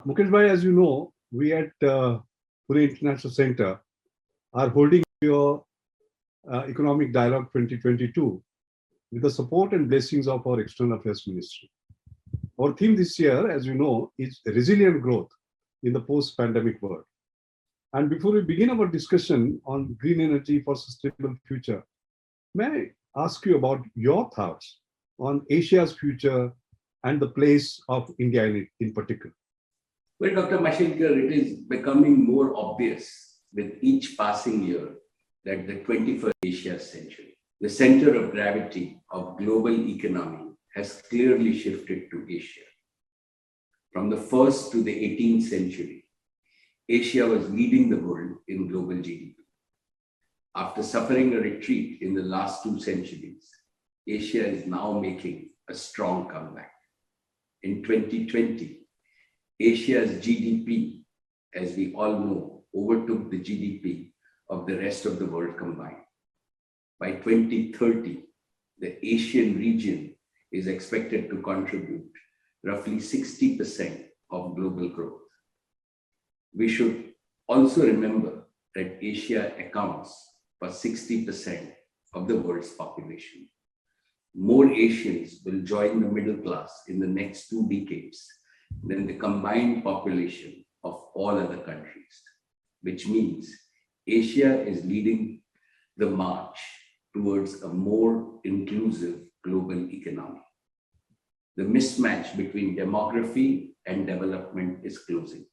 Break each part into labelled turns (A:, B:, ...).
A: Mukesh bhai, as you know, we at Pune International Center are holding your Economic Dialogue 2022 with the support and blessings of our External Affairs Ministry. Our theme this year, as you know, is resilient growth in the post-pandemic world. And before we begin our discussion on green energy for sustainable future, may I ask you about your thoughts on Asia's future and the place of India in particular?
B: Well, Dr. Mashelkar, it is becoming more obvious with each passing year that the 21st Asia century, the center of gravity of global economy, has clearly shifted to Asia. From the 1st to the 18th century, Asia was leading the world in global GDP. After suffering a retreat in the last 2 centuries, Asia is now making a strong comeback. In 2020, Asia's GDP, as we all know, overtook the GDP of the rest of the world combined. By 2030, the Asian region is expected to contribute roughly 60% of global growth. We should also remember that Asia accounts for 60% of the world's population. More Asians will join the middle class in the next 2 decades than the combined population of all other countries, which means Asia is leading the march towards a more inclusive global economy. The mismatch between demography and development is closing.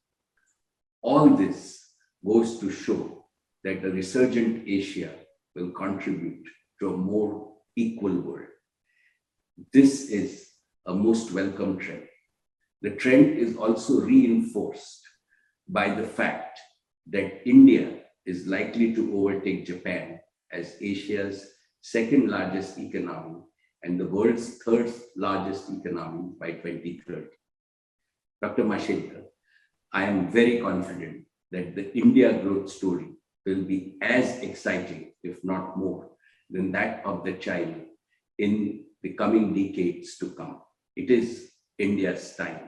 B: All this goes to show that a resurgent Asia will contribute to a more equal world. This is a most welcome trend. The trend is also reinforced by the fact that India is likely to overtake Japan as Asia's second largest economy and the world's third largest economy by 2030. Dr. Mashelkar, I am very confident that the India growth story will be as exciting, if not more, than that of the China in the coming decades to come. It is India's time.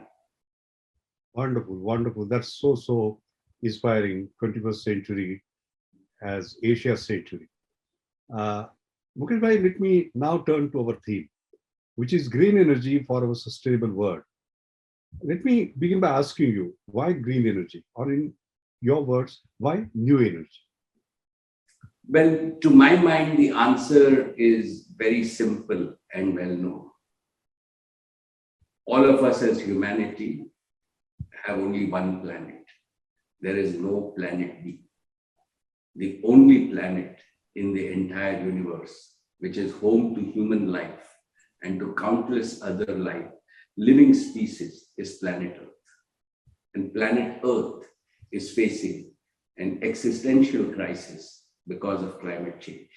A: Wonderful, wonderful. That's so inspiring. 21st century as Asia's century. Mukesh bhai, let me now turn to our theme, which is green energy for our sustainable world. Let me begin by asking you, why green energy? Or in your words, why new energy?
B: Well, to my mind, the answer is very simple and well known. All of us as humanity have only one planet. There is no planet B. The only planet in the entire universe, which is home to human life and to countless other living species, is planet Earth. And planet Earth is facing an existential crisis because of climate change.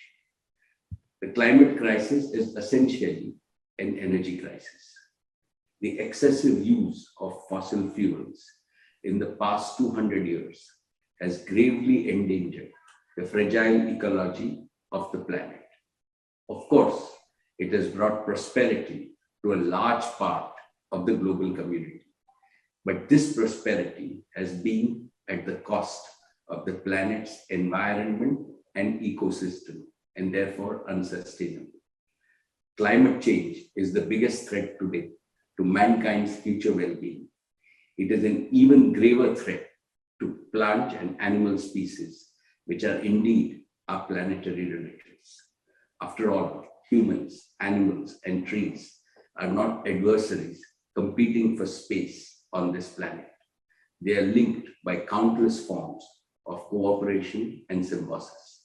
B: The climate crisis is essentially an energy crisis. The excessive use of fossil fuels in the past 200 years has gravely endangered the fragile ecology of the planet. Of course, it has brought prosperity to a large part of the global community. But this prosperity has been at the cost of the planet's environment and ecosystem, and therefore unsustainable. Climate change is the biggest threat today to mankind's future well-being. It is an even graver threat to plant and animal species, which are indeed our planetary relatives. After all, humans, animals, and trees are not adversaries competing for space on this planet. They are linked by countless forms of cooperation and symbiosis.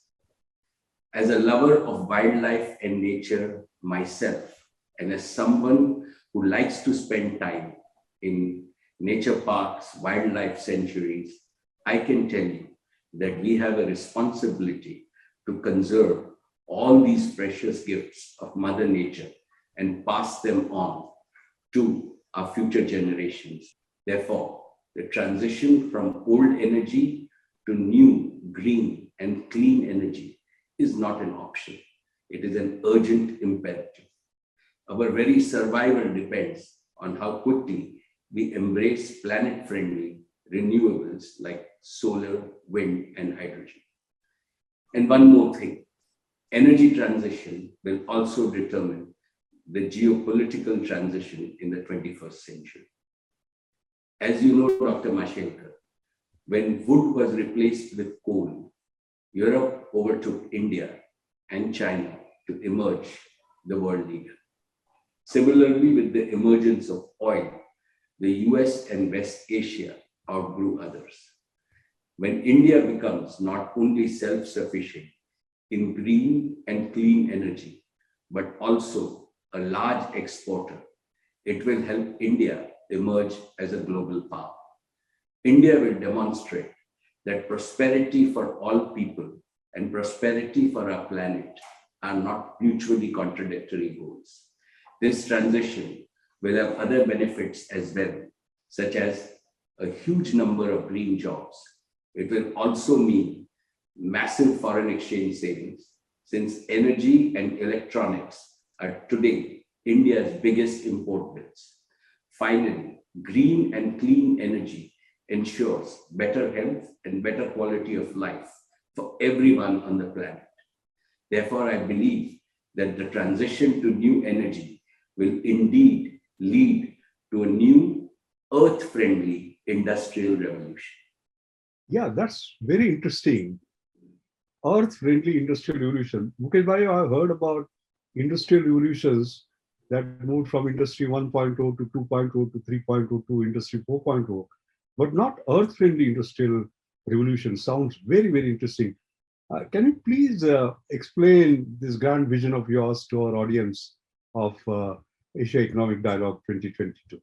B: As a lover of wildlife and nature myself, and as someone who likes to spend time in nature parks, wildlife sanctuaries, I can tell you that we have a responsibility to conserve all these precious gifts of Mother Nature and pass them on to our future generations. Therefore, the transition from old energy to new, green, and clean energy is not an option. It is an urgent imperative. Our very survival depends on how quickly we embrace planet-friendly renewables like solar, wind, and hydrogen. And one more thing, energy transition will also determine the geopolitical transition in the 21st century. As you know, Dr. Mashelkar, when wood was replaced with coal, Europe overtook India and China to emerge the world leader. Similarly, with the emergence of oil, the US and West Asia outgrew others. When India becomes not only self-sufficient in green and clean energy, but also a large exporter, it will help India emerge as a global power. India will demonstrate that prosperity for all people and prosperity for our planet are not mutually contradictory goals. This transition will have other benefits as well, such as a huge number of green jobs. It will also mean massive foreign exchange savings, since energy and electronics are today India's biggest import goods. Finally, green and clean energy ensures better health and better quality of life for everyone on the planet. Therefore, I believe that the transition to new energy will indeed lead to a new earth-friendly industrial revolution.
A: Yeah, that's very interesting. Earth-friendly industrial revolution. Mukesh Bhai, I heard about industrial revolutions that moved from industry 1.0 to 2.0 to 3.0 to industry 4.0, but not earth-friendly industrial revolution. Sounds very, very interesting. Can you please explain this grand vision of yours to our audience of Asia Economic Dialogue 2022?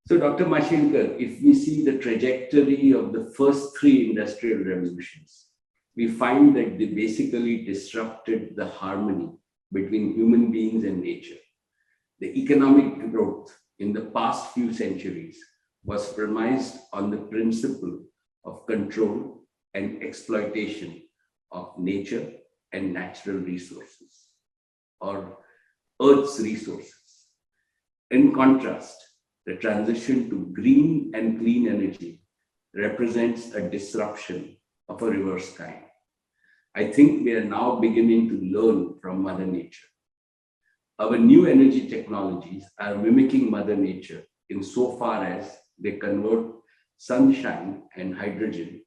B: So, Dr. Mashelkar, if we see the trajectory of the first three industrial revolutions, we find that they basically disrupted the harmony between human beings and nature. The economic growth in the past few centuries was premised on the principle of control and exploitation of nature and natural resources, or Earth's resources. In contrast, the transition to green and clean energy represents a disruption of a reverse kind. I think we are now beginning to learn from Mother Nature. Our new energy technologies are mimicking Mother Nature insofar as they convert sunshine and hydrogen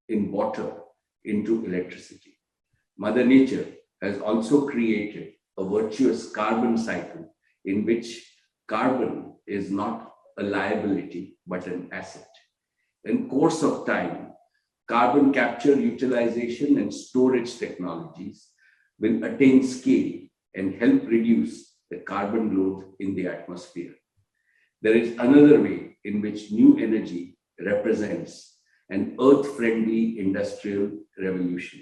B: in water into electricity. Mother Nature has also created a virtuous carbon cycle in which carbon is not a liability but an asset. In course of time, carbon capture, utilization, and storage technologies will attain scale and help reduce the carbon load in the atmosphere. There is another way in which new energy represents an earth-friendly industrial revolution.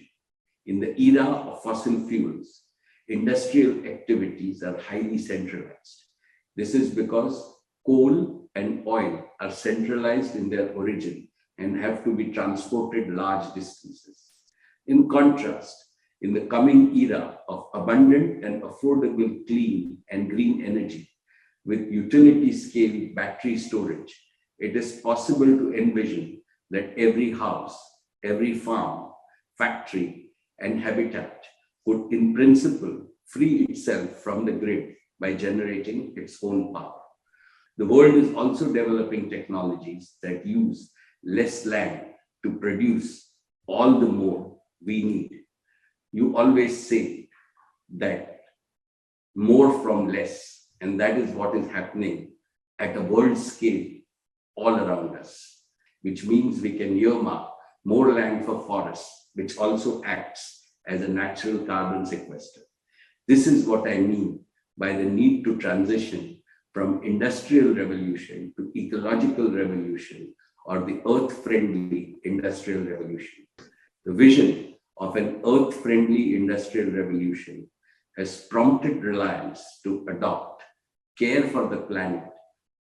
B: In the era of fossil fuels, industrial activities are highly centralized. This is because coal and oil are centralized in their origin and have to be transported large distances. In contrast, in the coming era of abundant and affordable clean and green energy with utility scale battery storage, it is possible to envision that every house, every farm, factory, and habitat could in principle free itself from the grid by generating its own power. The world is also developing technologies that use less land to produce all the more we need. You always say that more from less, and that is what is happening at a world scale all around us, which means we can earmark more land for forests, which also acts as a natural carbon sequester. This is what I mean by the need to transition from industrial revolution to ecological revolution, or the earth-friendly industrial revolution. The vision of an earth-friendly industrial revolution has prompted Reliance to adopt care for the planet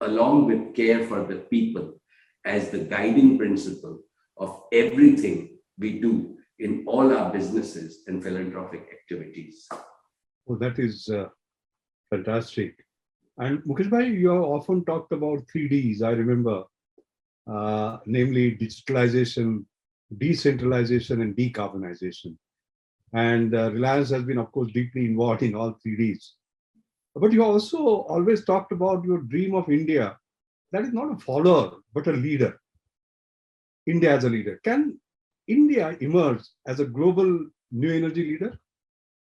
B: along with care for the people as the guiding principle of everything we do in all our businesses and philanthropic activities.
A: Oh, that is fantastic. And Mukesh bhai, you have often talked about three Ds. I remember, namely digitalization, decentralization, and decarbonization. And Reliance has been, of course, deeply involved in all three Ds. But you also always talked about your dream of India that is not a follower, but a leader. India as a leader. Can India emerge as a global new energy leader?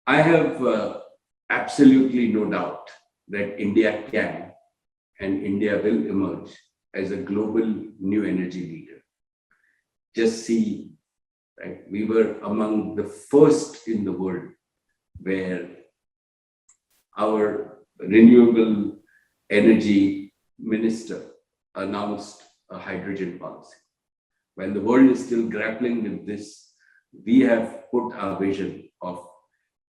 B: I have absolutely no doubt that India can and India will emerge as a global new energy leader. Just see, right, we were among the first in the world where our renewable energy minister announced a hydrogen policy. When the world is still grappling with this, we have put our vision of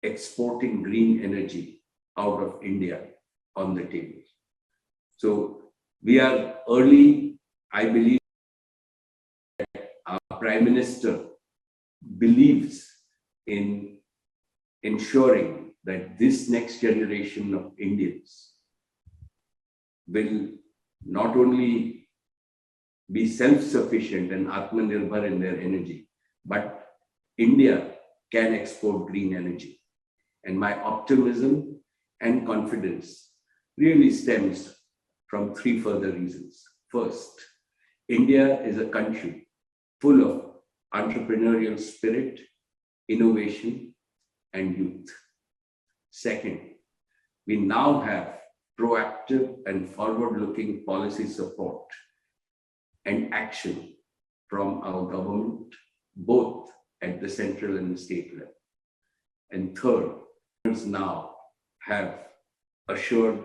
B: exporting green energy out of India on the table. So we are early. I believe our Prime Minister believes in ensuring that this next generation of Indians will not only be self-sufficient and Atmanirbhar in their energy, but India can export green energy. And my optimism and confidence really stems from three further reasons. First, India is a country full of entrepreneurial spirit, innovation, and youth. Second, we now have proactive and forward-looking policy support and action from our government, both at the central and the state level. And third, now have assured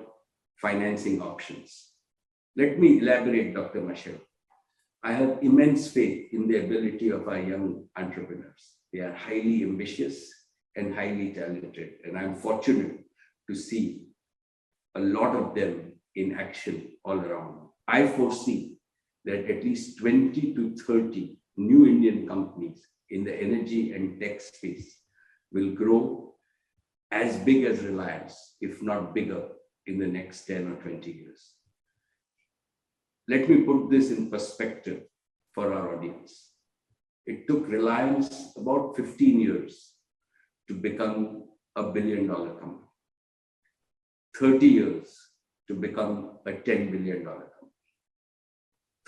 B: financing options. Let me elaborate, Dr. Mashal. I have immense faith in the ability of our young entrepreneurs. They are highly ambitious and highly talented, and I'm fortunate to see a lot of them in action all around. I foresee that at least 20 to 30 new Indian companies in the energy and tech space will grow as big as Reliance, if not bigger, in the next 10 or 20 years. Let me put this in perspective for our audience. It took Reliance about 15 years to become $1 billion company, 30 years to become a $10 billion company,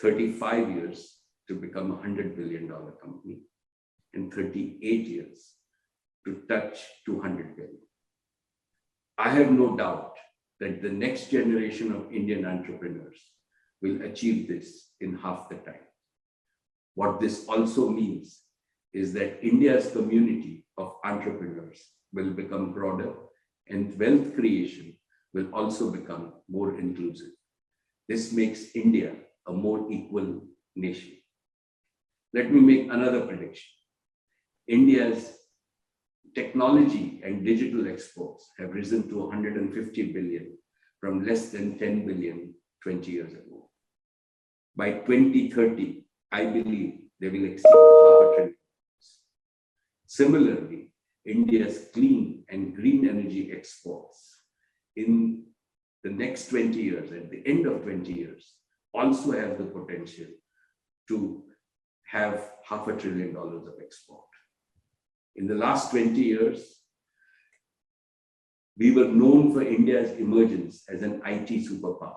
B: 35 years to become a $100 billion company, and 38 years to touch 200 billion. I have no doubt that the next generation of Indian entrepreneurs will achieve this in half the time. What this also means is that India's community of entrepreneurs will become broader and wealth creation will also become more inclusive. This makes India a more equal nation. Let me make another prediction. India's technology and digital exports have risen to 150 billion from less than 10 billion 20 years ago. By 2030, I believe they will exceed $500 billion. Similarly, India's clean and green energy exports in the next 20 years, at the end of 20 years, also have the potential to have $500 billion of export. In the last 20 years, we were known for India's emergence as an IT superpower.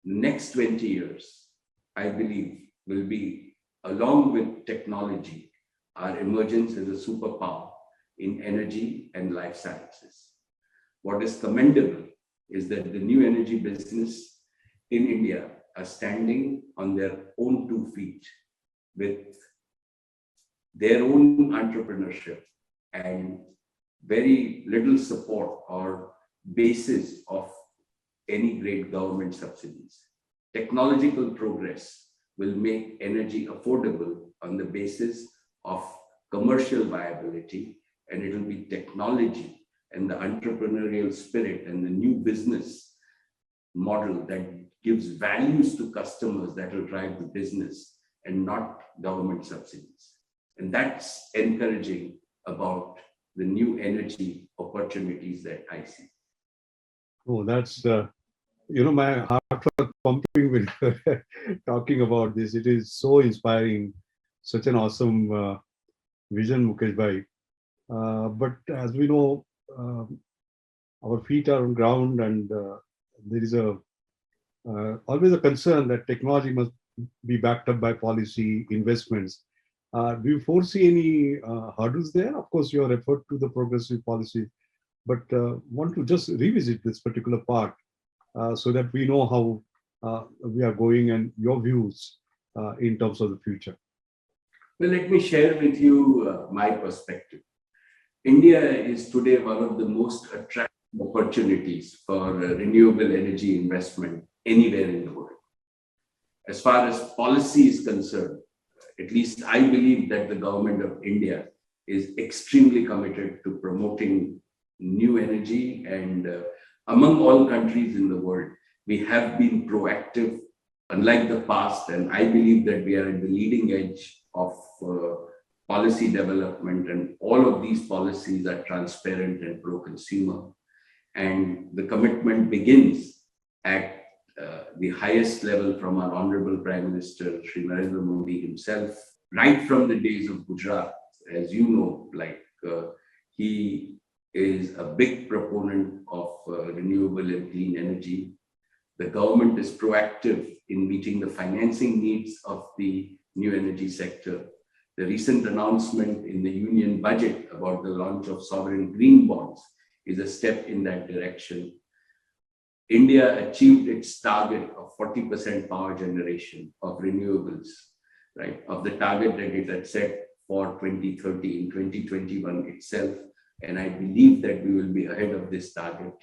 B: Next 20 years, I believe, will be, along with technology, our emergence as a superpower in energy and life sciences. What is commendable is that the new energy business in India are standing on their own 2 feet with their own entrepreneurship and very little support or basis of any great government subsidies. Technological progress will make energy affordable on the basis of commercial viability, and it will be technology and the entrepreneurial spirit and the new business model that gives values to customers that will drive the business and not government subsidies. And that's encouraging about the new energy opportunities that I see.
A: Oh, that's My heart was pumping when you were talking about this. It is so inspiring, such an awesome vision, Mukesh bhai. But as we know, our feet are on ground, and there is a always a concern that technology must be backed up by policy investments. Do you foresee any hurdles there? Of course, you are referred to the progressive policy, but want to just revisit this particular part so that we know how we are going and your views in terms of the future.
B: Well, let me share with you my perspective. India is today one of the most attractive opportunities for renewable energy investment anywhere in the world. As far as policy is concerned, at least I believe that the government of India is extremely committed to promoting new energy. And among all countries in the world, we have been proactive, unlike the past. And I believe that we are at the leading edge of policy development. And all of these policies are transparent and pro-consumer. And the commitment begins at the highest level from our Honorable Prime Minister, Sri Narendra Modi himself, right from the days of Gujarat. As you know, he is a big proponent of renewable and clean energy. The government is proactive in meeting the financing needs of the new energy sector. The recent announcement in the union budget about the launch of sovereign green bonds is a step in that direction. India achieved its target of 40% power generation of renewables, right, of the target that it had set for 2030 in 2021 itself. And I believe that we will be ahead of this target.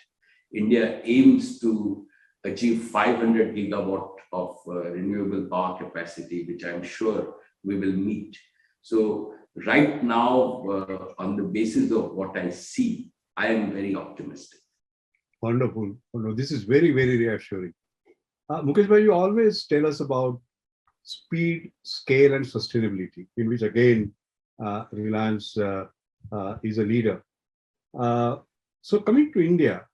B: India aims to achieve 500 gigawatt of renewable power capacity, which I'm sure we will meet. So right now, on the basis of what I see, I am very optimistic.
A: Wonderful. This is very, very reassuring. Mukesh bhai, you always tell us about speed, scale, and sustainability, in which again, Reliance is a leader. So coming to India,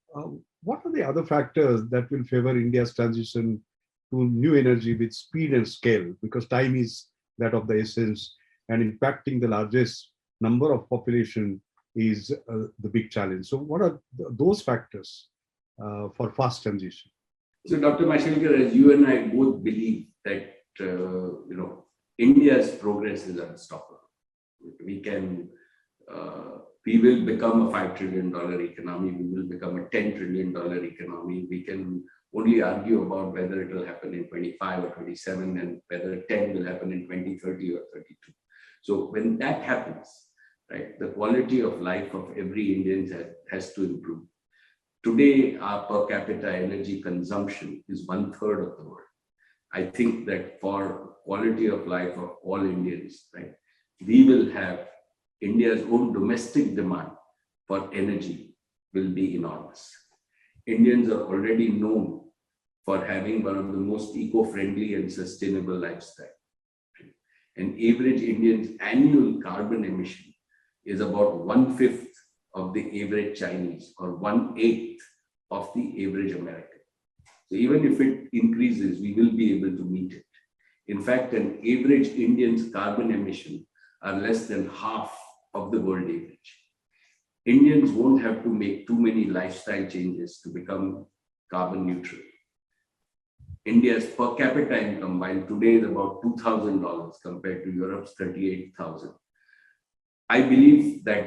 A: what are the other factors that will favor India's transition to new energy with speed and scale? Because time is that of the essence, and impacting the largest number of population is the big challenge. So what are those factors for fast transition?
B: So, Dr. Mashelkar, as you and I both believe that India's progress is unstoppable. We can, we will become a $5 trillion economy. We will become a $10 trillion economy. We can only argue about whether it will happen in 25 or 27 and whether 10 will happen in 2030 or 32. So when that happens, right, the quality of life of every Indian has to improve. Today, our per capita energy consumption is 1/3 of the world. I think that for quality of life of all Indians, right, we will have India's own domestic demand for energy will be enormous. Indians are already known for having one of the most eco-friendly and sustainable lifestyle. An average Indian's annual carbon emission is about 1/5 of the average Chinese or 1/8 of the average American. So even if it increases, we will be able to meet it. In fact, an average Indian's carbon emission are less than half of the world average. Indians won't have to make too many lifestyle changes to become carbon neutral. India's per capita income, while today is about $2,000 compared to Europe's 38,000, I believe that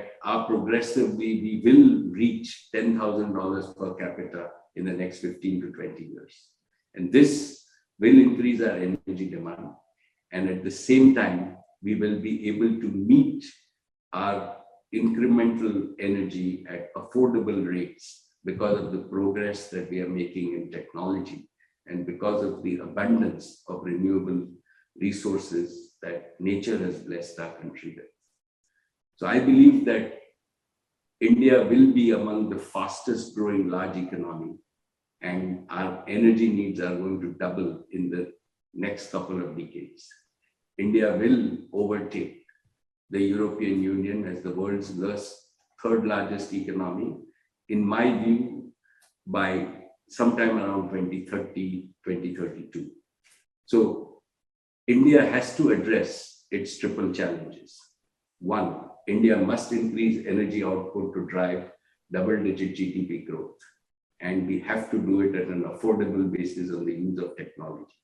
B: progressively we will reach $10,000 per capita in the next 15 to 20 years. And this will increase our energy demand. And at the same time, we will be able to meet our incremental energy at affordable rates because of the progress that we are making in technology and because of the abundance of renewable resources that nature has blessed our country with. So I believe that India will be among the fastest growing large economy, and our energy needs are going to double in the next couple of decades. India will overtake the European Union as the world's third largest economy, in my view, by sometime around 2030, 2032. So India has to address its triple challenges. One, India must increase energy output to drive double-digit GDP growth. And we have to do it at an affordable basis on the use of technology.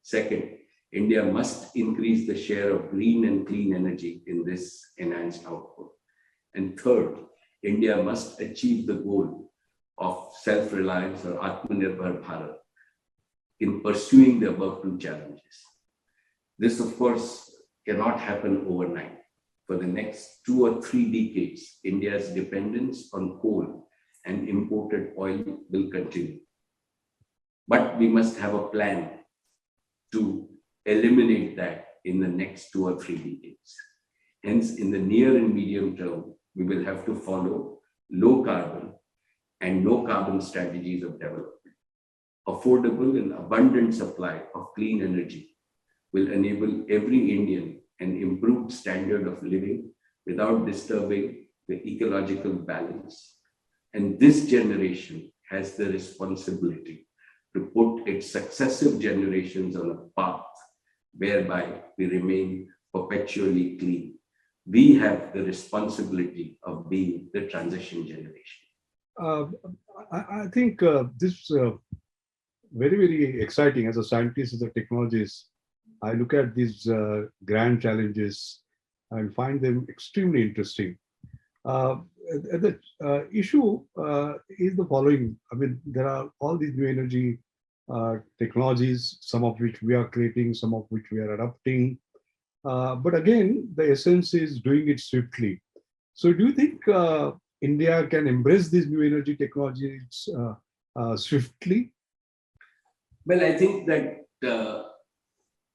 B: Second, India must increase the share of green and clean energy in this enhanced output. And third, India must achieve the goal of self-reliance or Atmanirbhar Bharat in pursuing the above two challenges. This, of course, cannot happen overnight. For the next 2 or 3 decades, India's dependence on coal and imported oil will continue. But we must have a plan to eliminate that in the next 2 or 3 decades. Hence, in the near and medium term, we will have to follow low carbon and no carbon strategies of development. Affordable and abundant supply of clean energy will enable every Indian an improved standard of living without disturbing the ecological balance. And this generation has the responsibility to put its successive generations on a path whereby we remain perpetually clean. We have the responsibility of being the transition generation.
A: I think this very, very exciting as a scientist, as a technologist. I look at these grand challenges and find them extremely interesting. The issue is the following. I mean, there are all these new energy technologies, some of which we are creating, some of which we are adopting. But again, the essence is doing it swiftly. So do you think India can embrace these new energy technologies swiftly?
B: Well, I think that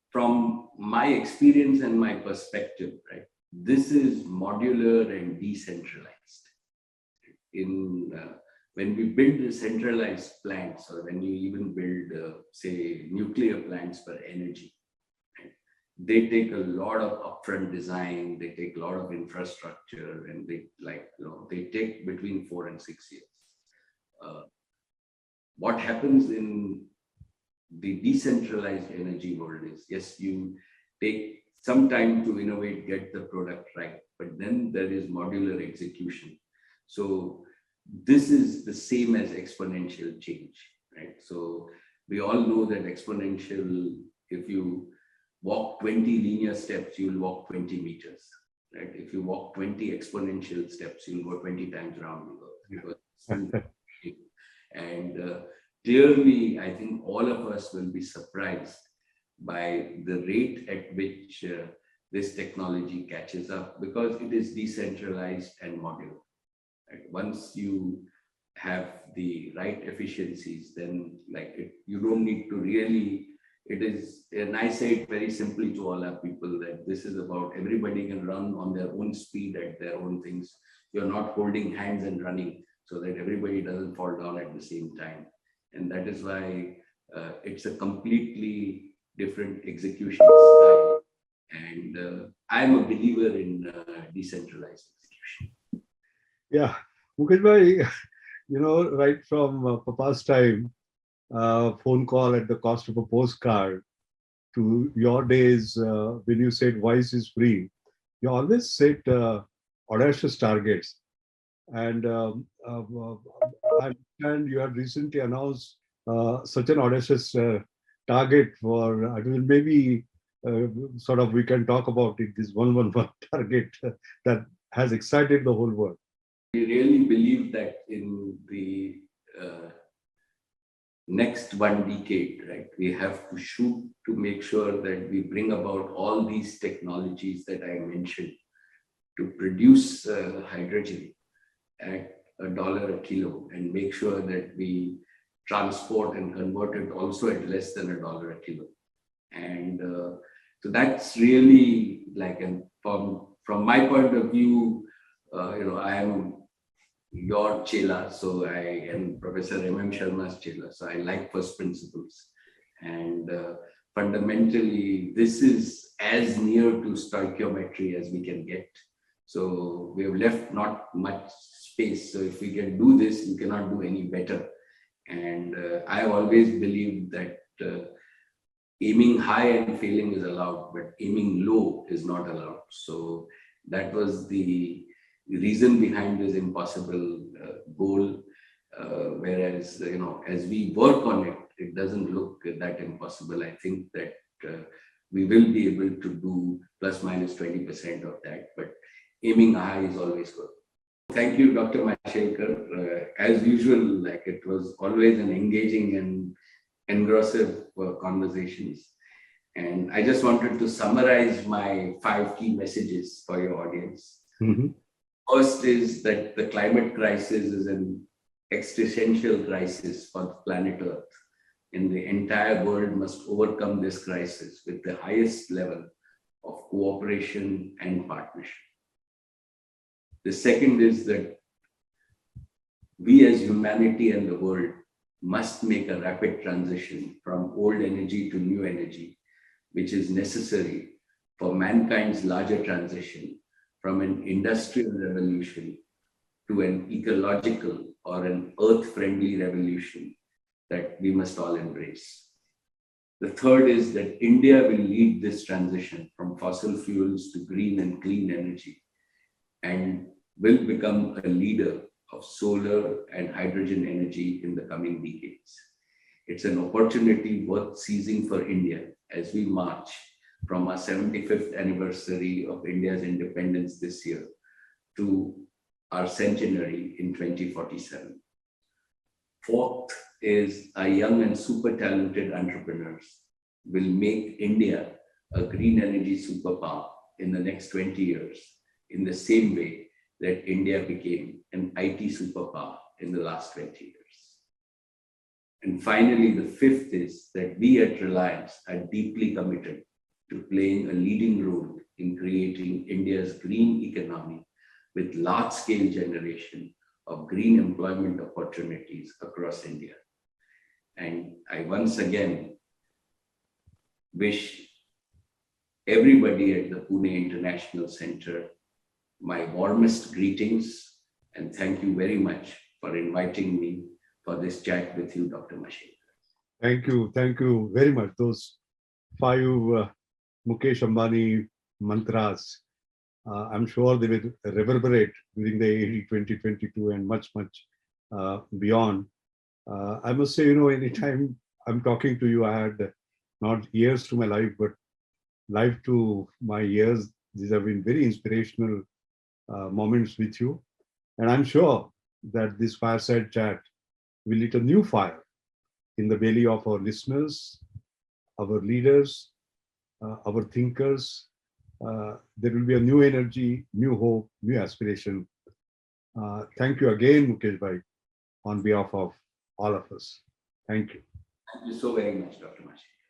B: from my experience and my perspective, right, this is modular and decentralized. When we build the centralized plants, or when you even build, say, nuclear plants for energy, right, they take a lot of upfront design, they take a lot of infrastructure, and they take between 4 and 6 years. What happens in the decentralized energy world is, yes, you take some time to innovate, get the product right, but then there is modular execution. So this is the same as exponential change, right? So we all know that exponential, if you walk 20 linear steps, you'll walk 20 meters, right? If you walk 20 exponential steps, you'll go 20 times around the earth. And clearly, I think all of us will be surprised by the rate at which this technology catches up, because it is decentralized and modular. Right? Once you have the right efficiencies, then you don't need to really, it is, and I say it very simply to all our people, that this is about everybody can run on their own speed at their own things. You're not holding hands and running so that everybody doesn't fall down at the same time. And that is why it's a completely different execution style. And I'm a believer in decentralized execution.
A: Yeah, Mukesh bhai, right from Papa's time, phone call at the cost of a postcard, to your days when you said voice is free, you always set audacious targets. And I understand you have recently announced such an audacious target for, I mean, maybe sort of we can talk about it, this 111 target that has excited the whole world.
B: We really believe that in the next 1 decade, right, we have to shoot to make sure that we bring about all these technologies that I mentioned to produce hydrogen at $1 a kilo, and make sure that we transport and convert it also at less than $1 a kilo. And so that's really from my point of view, I am your chela, so I am Professor M.M. Sharma's chela, so I like first principles. And fundamentally, this is as near to stoichiometry as we can get. So we have left not much space. So if we can do this, you cannot do any better. And I always believed that aiming high and failing is allowed, but aiming low is not allowed. So that was the reason behind this impossible goal. Whereas, as we work on it, it doesn't look that impossible. I think that we will be able to do plus minus 20% of that, but aiming high is always good. Thank you, Dr. Mashelkar. As usual, like it was always an engaging and engrossive conversations. And I just wanted to summarize my 5 key messages for your audience.
A: Mm-hmm.
B: First is that the climate crisis is an existential crisis for the planet Earth, and the entire world must overcome this crisis with the highest level of cooperation and partnership. The second is that we as humanity and the world must make a rapid transition from old energy to new energy, which is necessary for mankind's larger transition from an industrial revolution to an ecological or an earth-friendly revolution that we must all embrace. The third is that India will lead this transition from fossil fuels to green and clean energy and will become a leader of solar and hydrogen energy in the coming decades. It's an opportunity worth seizing for India as we march from our 75th anniversary of India's independence this year to our centenary in 2047. Fourth is our young and super talented entrepreneurs will make India a green energy superpower in the next 20 years in the same way that India became an IT superpower in the last 20 years. And finally, the fifth is that we at Reliance are deeply committed to playing a leading role in creating India's green economy with large-scale generation of green employment opportunities across India. And I once again wish everybody at the Pune International Center my warmest greetings, and thank you very much for inviting me for this chat with you, Dr. Mashelkar.
A: Thank you very much. Those 5 Mukesh Ambani mantras, I'm sure they will reverberate during the AD 2022 and much beyond. I must say, anytime I'm talking to you, I had not years to my life, but life to my years. These have been very inspirational moments with you. And I'm sure that this fireside chat will lit a new fire in the belly of our listeners, our leaders, our thinkers. There will be a new energy, new hope, new aspiration. Thank you again, Mukesh Bhai, on behalf of all of us. Thank you.
B: Thank you so very much, Dr. Mashelkar.